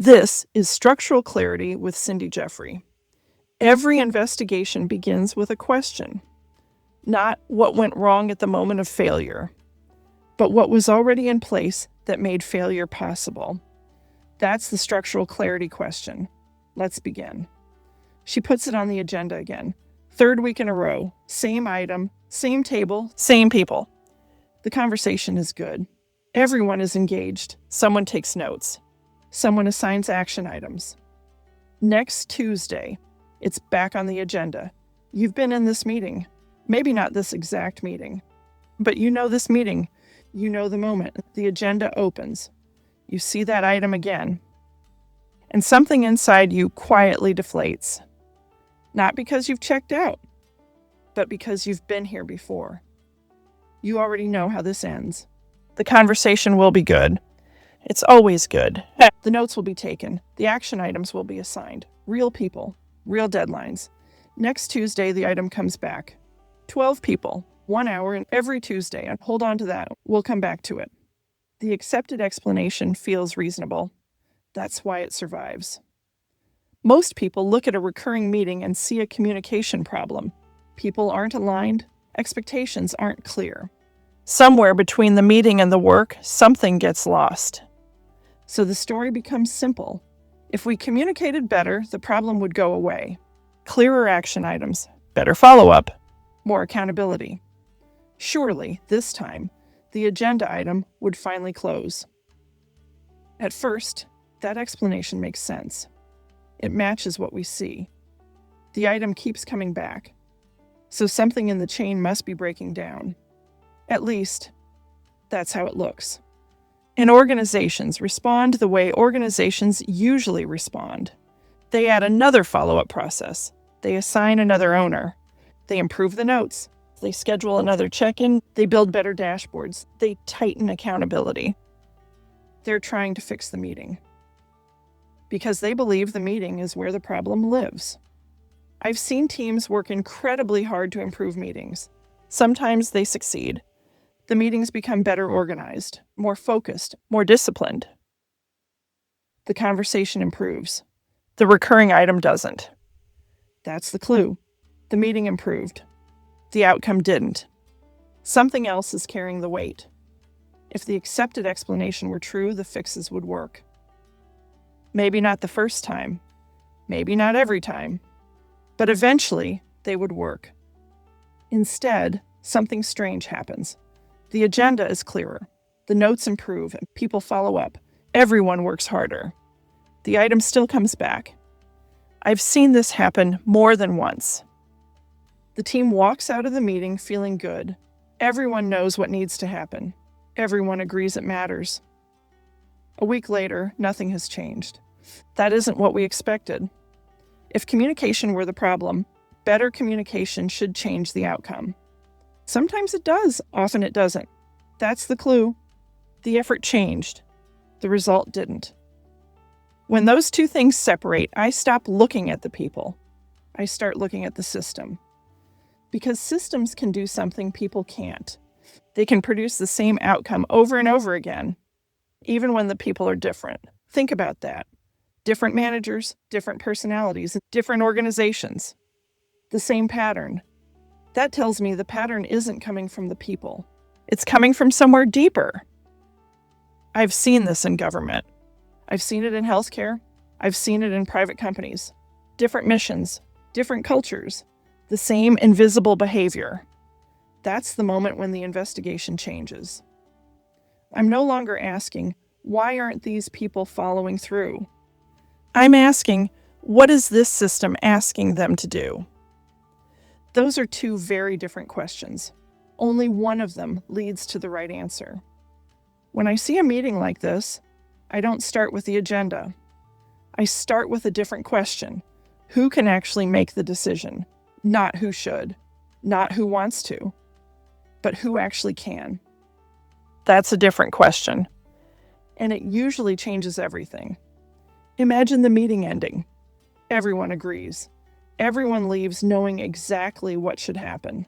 This is Structural Clarity with Cindy Jeffrey. Every investigation begins with a question, not what went wrong at the moment of failure, but what was already in place that made failure possible. That's the structural clarity question. Let's begin. She puts it on the agenda again. Third week in a row, same item, same table, same people. The conversation is good. Everyone is engaged. Someone takes notes. Someone assigns action items. Next Tuesday, it's back on the agenda. You've been in this meeting. Maybe not this exact meeting, but you know this meeting. You know the moment. The agenda opens. You see that item again. And something inside you quietly deflates. Not because you've checked out, but because you've been here before. You already know how this ends. The conversation will be good. It's always good. The notes will be taken. The action items will be assigned. Real people, real deadlines. Next Tuesday, the item comes back. 12 people, 1 hour every Tuesday. And hold on to that. We'll come back to it. The accepted explanation feels reasonable. That's why it survives. Most people look at a recurring meeting and see a communication problem. People aren't aligned. Expectations aren't clear. Somewhere between the meeting and the work, something gets lost. So the story becomes simple. If we communicated better, the problem would go away. Clearer action items, better follow-up, more accountability. Surely, this time, the agenda item would finally close. At first, that explanation makes sense. It matches what we see. The item keeps coming back. So something in the chain must be breaking down. At least, that's how it looks. And organizations respond the way organizations usually respond. They add another follow-up process. They assign another owner. They improve the notes. They schedule another check-in. They build better dashboards. They tighten accountability. They're trying to fix the meeting. Because they believe the meeting is where the problem lives. I've seen teams work incredibly hard to improve meetings. Sometimes they succeed. The meetings become better organized, more focused, more disciplined. The conversation improves. The recurring item doesn't. That's the clue. The meeting improved. The outcome didn't. Something else is carrying the weight. If the accepted explanation were true, the fixes would work. Maybe not the first time. Maybe not every time. But eventually, they would work. Instead, something strange happens. The agenda is clearer. The notes improve and people follow up. Everyone works harder. The item still comes back. I've seen this happen more than once. The team walks out of the meeting feeling good. Everyone knows what needs to happen. Everyone agrees it matters. A week later, nothing has changed. That isn't what we expected. If communication were the problem, better communication should change the outcome. Sometimes it does, often it doesn't. That's the clue. The effort changed. The result didn't. When those two things separate, I stop looking at the people. I start looking at the system. Because systems can do something people can't. They can produce the same outcome over and over again, even when the people are different. Think about that. Different managers, different personalities, different organizations. The same pattern. That tells me the pattern isn't coming from the people. It's coming from somewhere deeper. I've seen this in government. I've seen it in healthcare. I've seen it in private companies. Different missions, different cultures, the same invisible behavior. That's the moment when the investigation changes. I'm no longer asking, why aren't these people following through? I'm asking, what is this system asking them to do? Those are two very different questions. Only one of them leads to the right answer. When I see a meeting like this, I don't start with the agenda. I start with a different question. Who can actually make the decision? Not who should, not who wants to, but who actually can. That's a different question. And it usually changes everything. Imagine the meeting ending. Everyone agrees. Everyone leaves knowing exactly what should happen.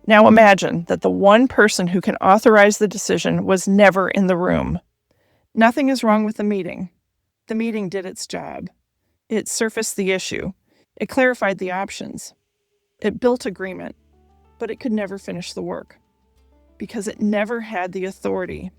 Now imagine that the one person who can authorize the decision was never in the room. Nothing is wrong with the meeting. The meeting did its job. It surfaced the issue. It clarified the options. It built agreement, but it could never finish the work because it never had the authority.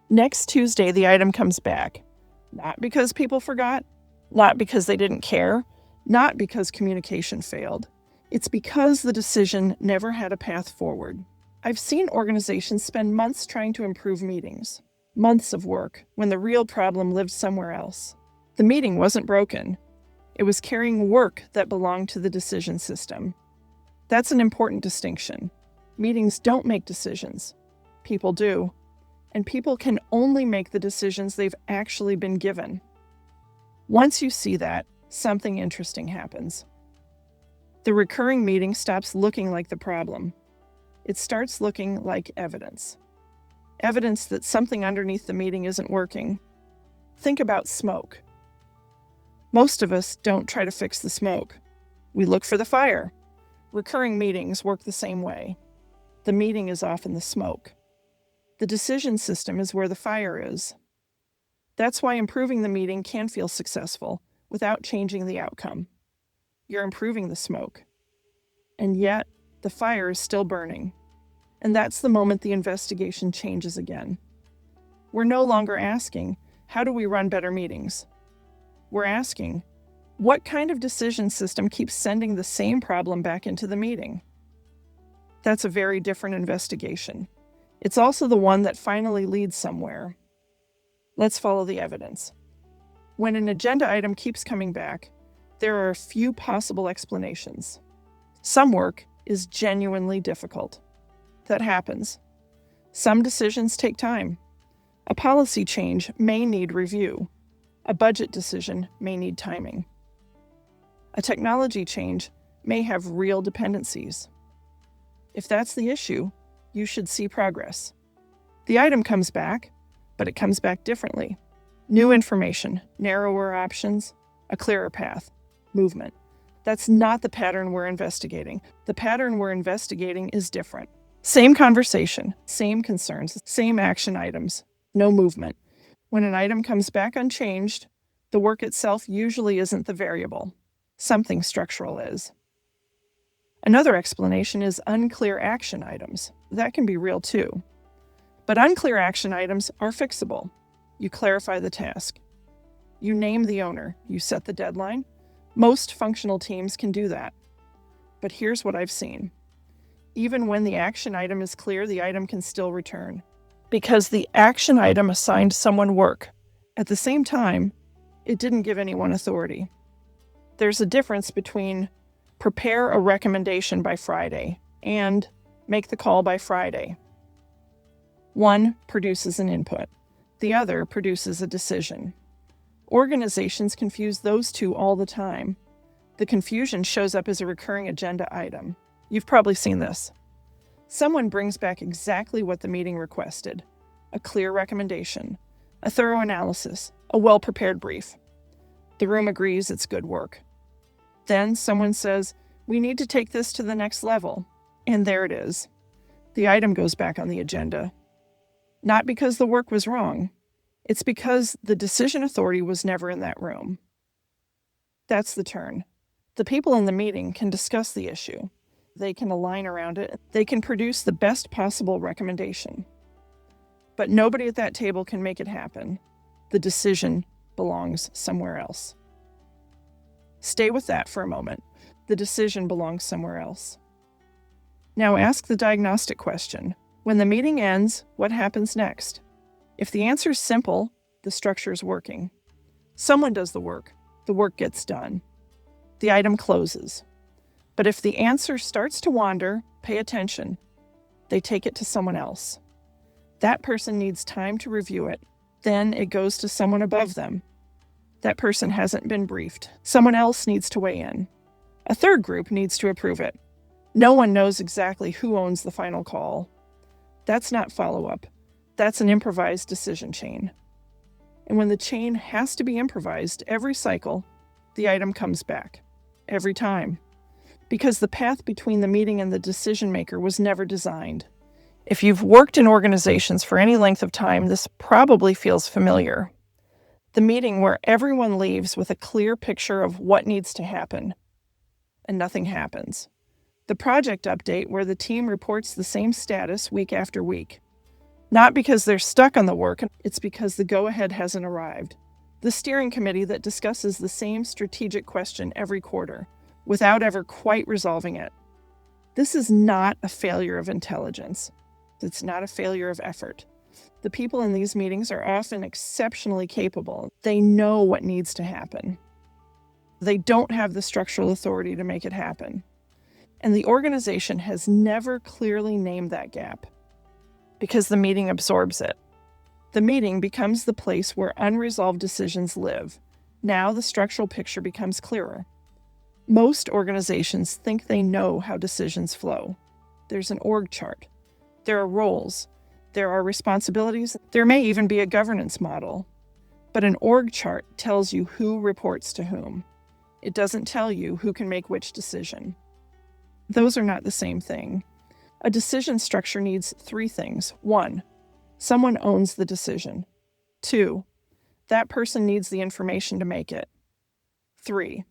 Next Tuesday, the item comes back. Not because people forgot, not because they didn't care, not because communication failed. It's because the decision never had a path forward. I've seen organizations spend months trying to improve meetings, months of work, when the real problem lived somewhere else. The meeting wasn't broken. It was carrying work that belonged to the decision system. That's an important distinction. Meetings don't make decisions. People do. And people can only make the decisions they've actually been given. Once you see that, something interesting happens. The recurring meeting stops looking like the problem. It starts looking like evidence. Evidence that something underneath the meeting isn't working. Think about smoke. Most of us don't try to fix the smoke. We look for the fire. Recurring meetings work the same way. The meeting is often the smoke. The decision system is where the fire is. That's why improving the meeting can feel successful without changing the outcome. You're improving the smoke. And yet, the fire is still burning. And that's the moment the investigation changes again. We're no longer asking, how do we run better meetings? We're asking, what kind of decision system keeps sending the same problem back into the meeting? That's a very different investigation. It's also the one that finally leads somewhere. Let's follow the evidence. When an agenda item keeps coming back, there are a few possible explanations. Some work is genuinely difficult. That happens. Some decisions take time. A policy change may need review. A budget decision may need timing. A technology change may have real dependencies. If that's the issue, you should see progress. The item comes back, but it comes back differently. New information, narrower options, a clearer path, movement. That's not the pattern we're investigating. The pattern we're investigating is different. Same conversation, same concerns, same action items, no movement. When an item comes back unchanged, the work itself usually isn't the variable. Something structural is. Another explanation is unclear action items. That can be real too. But unclear action items are fixable. You clarify the task. You name the owner. You set the deadline. Most functional teams can do that. But here's what I've seen. Even when the action item is clear, the item can still return. Because the action item assigned someone work. At the same time, it didn't give anyone authority. There's a difference between prepare a recommendation by Friday and make the call by Friday. One produces an input. The other produces a decision. Organizations confuse those two all the time. The confusion shows up as a recurring agenda item. You've probably seen this. Someone brings back exactly what the meeting requested. A clear recommendation, a thorough analysis, a well-prepared brief. The room agrees it's good work. Then someone says, we need to take this to the next level. And there it is. The item goes back on the agenda. Not because the work was wrong. It's because the decision authority was never in that room. That's the turn. The people in the meeting can discuss the issue. They can align around it. They can produce the best possible recommendation. But nobody at that table can make it happen. The decision belongs somewhere else. Stay with that for a moment. The decision belongs somewhere else. Now ask the diagnostic question. When the meeting ends, what happens next? If the answer is simple, the structure is working. Someone does the work gets done. The item closes. But if the answer starts to wander, pay attention. They take it to someone else. That person needs time to review it. Then it goes to someone above them. That person hasn't been briefed. Someone else needs to weigh in. A third group needs to approve it. No one knows exactly who owns the final call. That's not follow-up. That's an improvised decision chain. And when the chain has to be improvised every cycle, the item comes back. Every time. Because the path between the meeting and the decision maker was never designed. If you've worked in organizations for any length of time, this probably feels familiar. The meeting where everyone leaves with a clear picture of what needs to happen, and nothing happens. The project update where the team reports the same status week after week. Not because they're stuck on the work, it's because the go-ahead hasn't arrived. The steering committee that discusses the same strategic question every quarter, without ever quite resolving it. This is not a failure of intelligence. It's not a failure of effort. The people in these meetings are often exceptionally capable. They know what needs to happen. They don't have the structural authority to make it happen. And the organization has never clearly named that gap, because the meeting absorbs it. The meeting becomes the place where unresolved decisions live. Now the structural picture becomes clearer. Most organizations think they know how decisions flow. There's an org chart. There are roles. There are responsibilities. There may even be a governance model. But an org chart tells you who reports to whom. It doesn't tell you who can make which decision. Those are not the same thing. A decision structure needs 3 things. 1, someone owns the decision. 2, that person needs the information to make it. 3,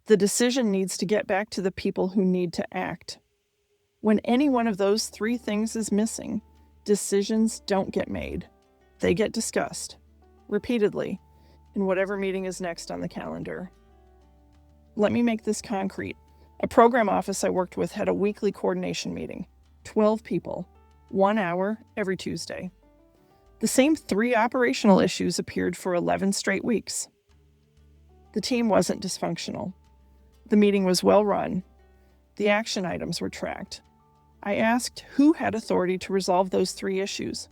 the decision needs to get back to the people who need to act. When any one of those 3 things is missing, decisions don't get made. They get discussed, repeatedly, in whatever meeting is next on the calendar. Let me make this concrete. A program office I worked with had a weekly coordination meeting. 12 people, 1 hour every Tuesday. The same 3 operational issues appeared for 11 straight weeks. The team wasn't dysfunctional. The meeting was well run. The action items were tracked. I asked who had authority to resolve those 3 issues.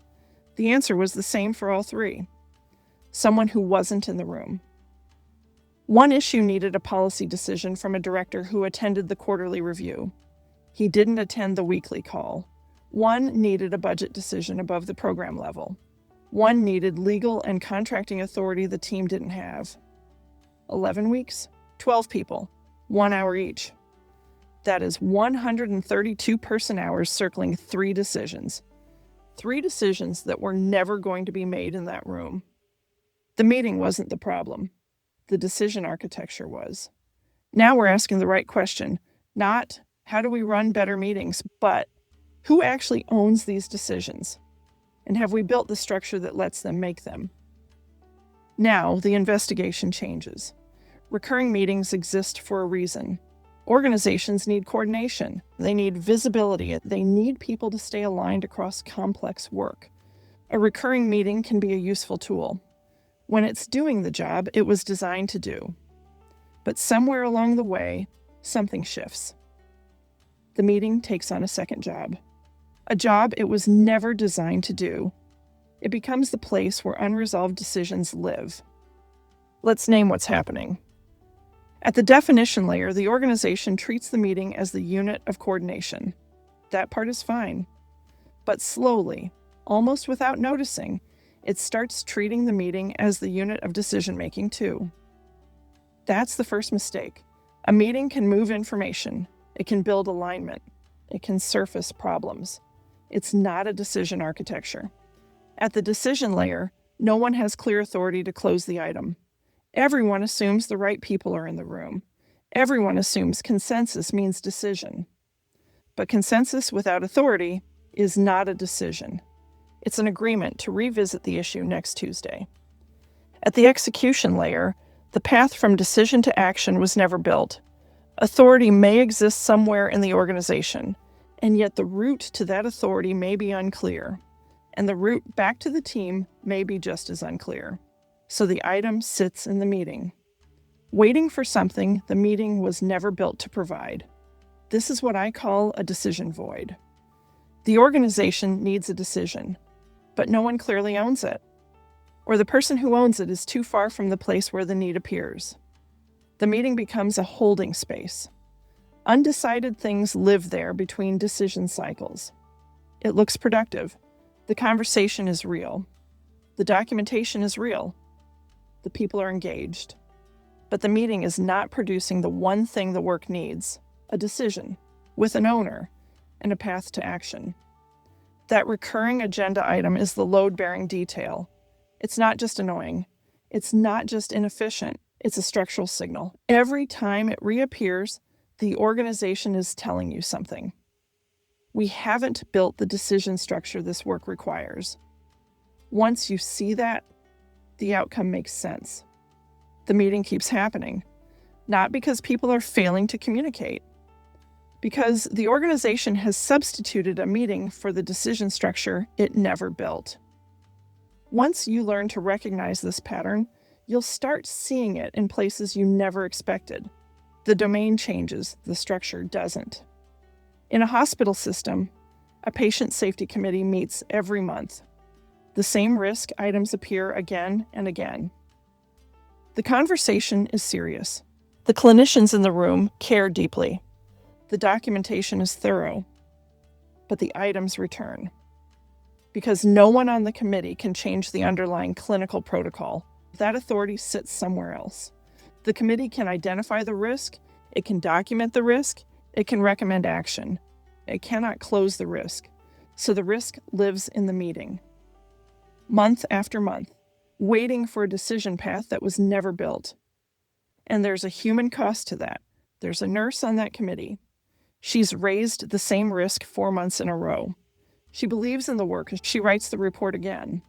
The answer was the same for all 3. Someone who wasn't in the room. One issue needed a policy decision from a director who attended the quarterly review. He didn't attend the weekly call. One needed a budget decision above the program level. One needed legal and contracting authority the team didn't have. 11 weeks, 12 people, 1 hour each. That is 132 person-hours circling 3 decisions. 3 decisions that were never going to be made in that room. The meeting wasn't the problem. The decision architecture was. Now we're asking the right question, not how do we run better meetings, but who actually owns these decisions? And have we built the structure that lets them make them? Now the investigation changes. Recurring meetings exist for a reason. Organizations need coordination. They need visibility. They need people to stay aligned across complex work. A recurring meeting can be a useful tool. When it's doing the job it was designed to do. But somewhere along the way, something shifts. The meeting takes on a second job. A job it was never designed to do. It becomes the place where unresolved decisions live. Let's name what's happening. At the definition layer, the organization treats the meeting as the unit of coordination. That part is fine. But slowly, almost without noticing, it starts treating the meeting as the unit of decision-making too. That's the first mistake. A meeting can move information. It can build alignment. It can surface problems. It's not a decision architecture. At the decision layer, no one has clear authority to close the item. Everyone assumes the right people are in the room. Everyone assumes consensus means decision. But consensus without authority is not a decision. It's an agreement to revisit the issue next Tuesday. At the execution layer, the path from decision to action was never built. Authority may exist somewhere in the organization, and yet the route to that authority may be unclear, and the route back to the team may be just as unclear. So the item sits in the meeting, waiting for something the meeting was never built to provide. This is what I call a decision void. The organization needs a decision, but no one clearly owns it, or the person who owns it is too far from the place where the need appears. The meeting becomes a holding space. Undecided things live there between decision cycles. It looks productive. The conversation is real. The documentation is real. The people are engaged. But the meeting is not producing the one thing the work needs, a decision, with an owner, and a path to action. That recurring agenda item is the load-bearing detail. It's not just annoying. It's not just inefficient, it's a structural signal. Every time it reappears, the organization is telling you something. We haven't built the decision structure this work requires. Once you see that, the outcome makes sense. The meeting keeps happening, not because people are failing to communicate, because the organization has substituted a meeting for the decision structure it never built. Once you learn to recognize this pattern, you'll start seeing it in places you never expected. The domain changes, the structure doesn't. In a hospital system, a patient safety committee meets every month. The same risk items appear again and again. The conversation is serious. The clinicians in the room care deeply. The documentation is thorough, but the items return. Because no one on the committee can change the underlying clinical protocol. That authority sits somewhere else. The committee can identify the risk, it can document the risk, it can recommend action. It cannot close the risk, so the risk lives in the meeting. Month after month, waiting for a decision path that was never built. And there's a human cost to that. There's a nurse on that committee. She's raised the same risk 4 months in a row. She believes in the work. She writes the report again,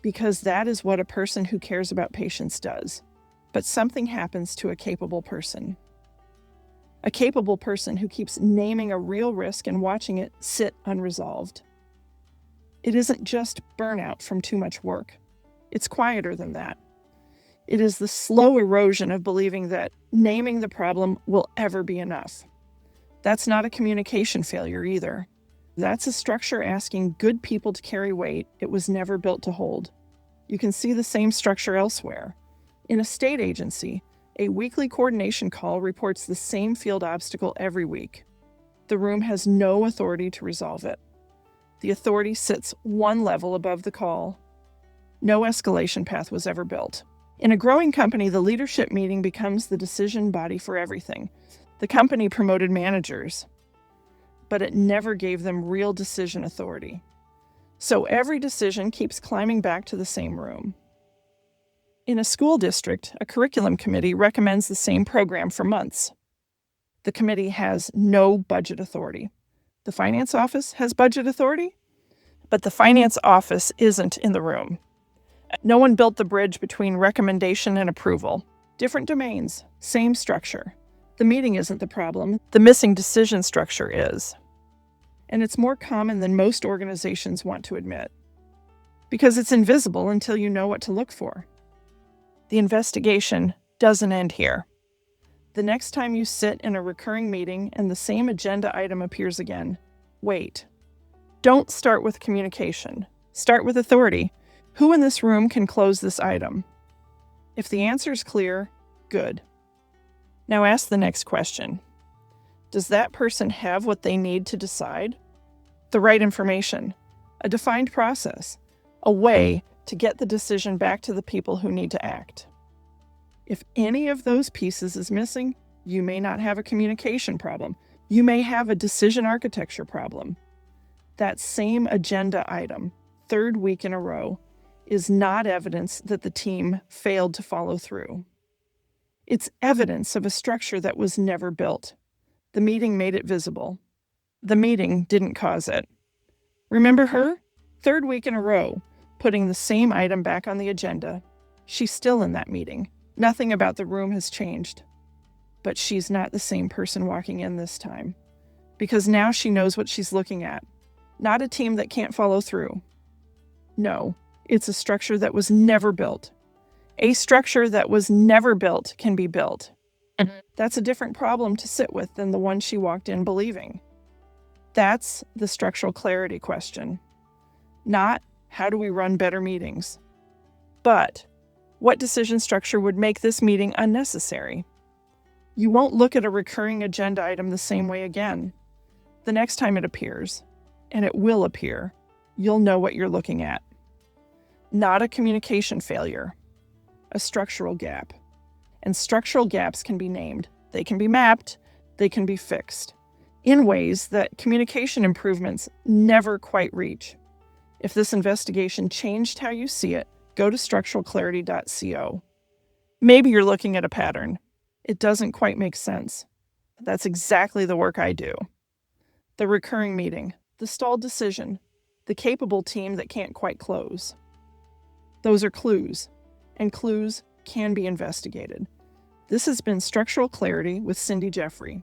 because that is what a person who cares about patients does. But something happens to a capable person. A capable person who keeps naming a real risk and watching it sit unresolved. It isn't just burnout from too much work. It's quieter than that. It is the slow erosion of believing that naming the problem will ever be enough. That's not a communication failure either. That's a structure asking good people to carry weight it was never built to hold. You can see the same structure elsewhere. In a state agency, a weekly coordination call reports the same field obstacle every week. The room has no authority to resolve it. The authority sits one level above the call. No escalation path was ever built. In a growing company, the leadership meeting becomes the decision body for everything. The company promoted managers, but it never gave them real decision authority. So every decision keeps climbing back to the same room. In a school district, a curriculum committee recommends the same program for months. The committee has no budget authority. The finance office has budget authority, but the finance office isn't in the room. No one built the bridge between recommendation and approval. Different domains, same structure. The meeting isn't the problem. The missing decision structure is. And it's more common than most organizations want to admit, because it's invisible until you know what to look for. The investigation doesn't end here. The next time you sit in a recurring meeting and the same agenda item appears again, wait. Don't start with communication. Start with authority. Who in this room can close this item? If the answer is clear, good. Now ask the next question. Does that person have what they need to decide? The right information, a defined process, a way to get the decision back to the people who need to act. If any of those pieces is missing, you may not have a communication problem. You may have a decision architecture problem. That same agenda item, third week in a row, is not evidence that the team failed to follow through. It's evidence of a structure that was never built. The meeting made it visible. The meeting didn't cause it. Remember her? Third week in a row, putting the same item back on the agenda. She's still in that meeting. Nothing about the room has changed. But she's not the same person walking in this time. Because now she knows what she's looking at. Not a team that can't follow through. No, it's a structure that was never built. A structure that was never built can be built. That's a different problem to sit with than the one she walked in believing. That's the structural clarity question. Not, how do we run better meetings? But, what decision structure would make this meeting unnecessary? You won't look at a recurring agenda item the same way again. The next time it appears, and it will appear, you'll know what you're looking at. Not a communication failure, a structural gap. And structural gaps can be named. They can be mapped. They can be fixed in ways that communication improvements never quite reach. If this investigation changed how you see it, go to structuralclarity.co. Maybe you're looking at a pattern. It doesn't quite make sense. That's exactly the work I do. The recurring meeting, the stalled decision, the capable team that can't quite close. Those are clues, and clues can be investigated. This has been Structural Clarity with Cindy Jeffrey.